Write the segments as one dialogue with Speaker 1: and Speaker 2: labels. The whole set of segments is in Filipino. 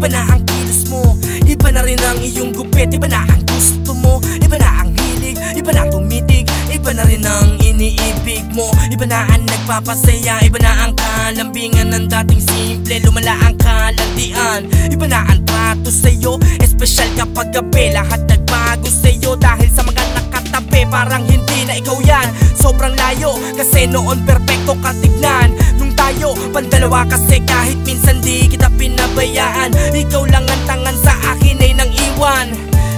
Speaker 1: Iba na ang kilos mo, iba na rin ang iyong gupit. Iba na ang gusto mo, iba na ang hilig, iba na ang tumitig, iba na rin ang iniibig mo. Iba na ang nagpapasaya, iba na ang kalambingan ng dating simple, lumala ang kalandian. Iba na ang trato sa'yo, espesyal kapag gabi. Lahat nagbago sa'yo dahil sa mga nakatabi. Parang hindi na ikaw yan, sobrang layo. Kasi noon perfecto ka tignan, nung tayo pandalawa. Kasi kahit minsan di kita pinabayaan, ikaw lang ang tangan sa akin ay nang iwan.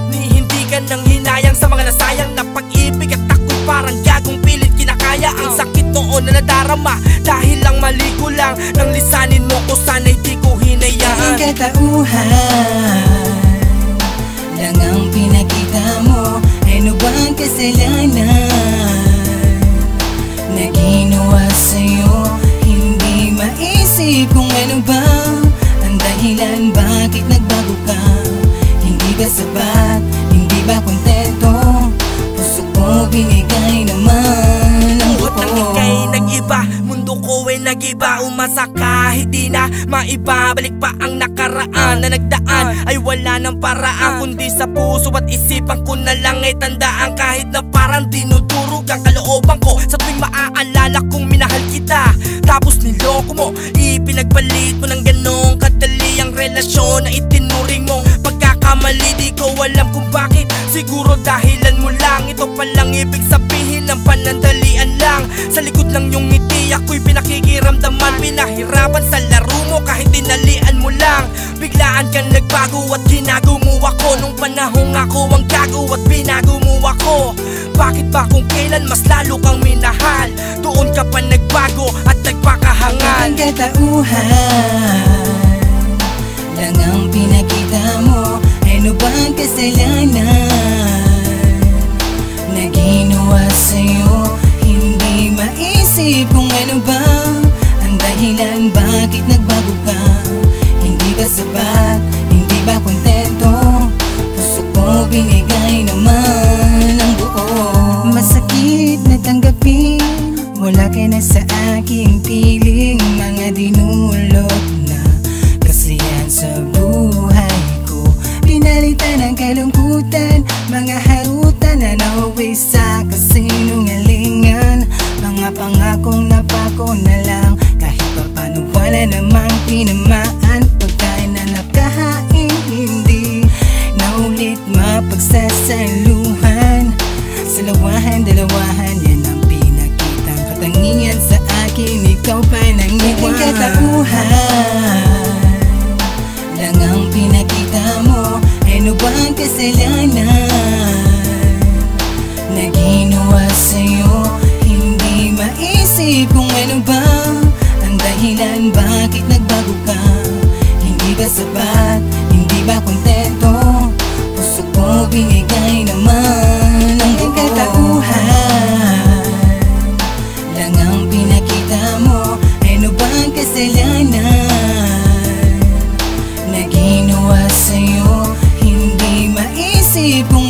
Speaker 1: Hindi ka nang hinayang sa mga nasayang na pag-ibig. At ako'y parang gagong pilit kinakaya ang sakit noon na nadarama. Dahil lang mali ko lang nang lisanin mo ko, sana'y di ko hinayaan.
Speaker 2: Naging katauhan lang ang pinakita mo. Ano ba ang kasalanan na ginawa sa'yo? Hindi maisip kung ano ba ang dahilan bakit nagbago ka. Hindi ba sapat? Hindi ba kontento? Puso ko binigay naman ang buo.
Speaker 1: Buot ng ika'y nag-iba, mundo ko ay nag-iba. Umasa kahit di na maibabalik pa ang nakaraan na nagdaan ay wala ng paraan, kundi sa puso at isipan ko na lang ay tandaan. Kahit na parang dinudurog ang kalooban ko sa tuwing maaalala kong minahal kita, tapos niloko mo, ipinagpalit mo ng ganong kadali ang relasyon na itinuring mong pagkakamali. Di ko alam kung bakit, siguro dahilan mo lang. Ito palang ibig sabihin ng panandalian lang. Sa likod lang yung ngiti ako'y pinakikiramdaman. Pinahirapan sa laro mo kahit dinalian mo lang. Biglaan kang nagbago at ginago mo ako. Nung panahong ako ang gago at binago mo ako. Bakit ba kung kailan mas lalo kang minahal, doon ka pa nagbago at nagpakahangal?
Speaker 2: Naging katauhan lang ang pinakita mo. Ano ba ang kasalanan na ginawa sa'yo? Hindi maisip kung ano ba ang dahilan bakit nagbago ka. Hindi ba sapat? Hindi ba kontento? Puso ko binigay naman ang buo. Masakit na tanggapin, wala ka na sa aking piling. Mga dinulot na kasiyahan sa buhay ko, pinalitan ng kalungkutan. Mga harutan na nauwi sa kasinungalingan. Mga pangakong napako na lang, kahit pa paano wala namang tinamaan. Pagkain na nakahain, hindi na ulit mapagsasaluhan. Sa lawahan, dalawahan, yan ang pinakitang katangian sa akin. Ikaw pa nang iwan. Naging katauhan lang ang pinakita mo. Ano ba ang kasalanan na ginawa sa'yo? Hindi maisip kung ano ba ang dahilan bakit nagbago ka. Hindi ba sapat? Hindi ba kontento? Puso ko binigay naman ang buo. Katauhan lang ang pinakita mo. Ano ba ang kasalanan na ginawa sa'yo? Hindi maisip kung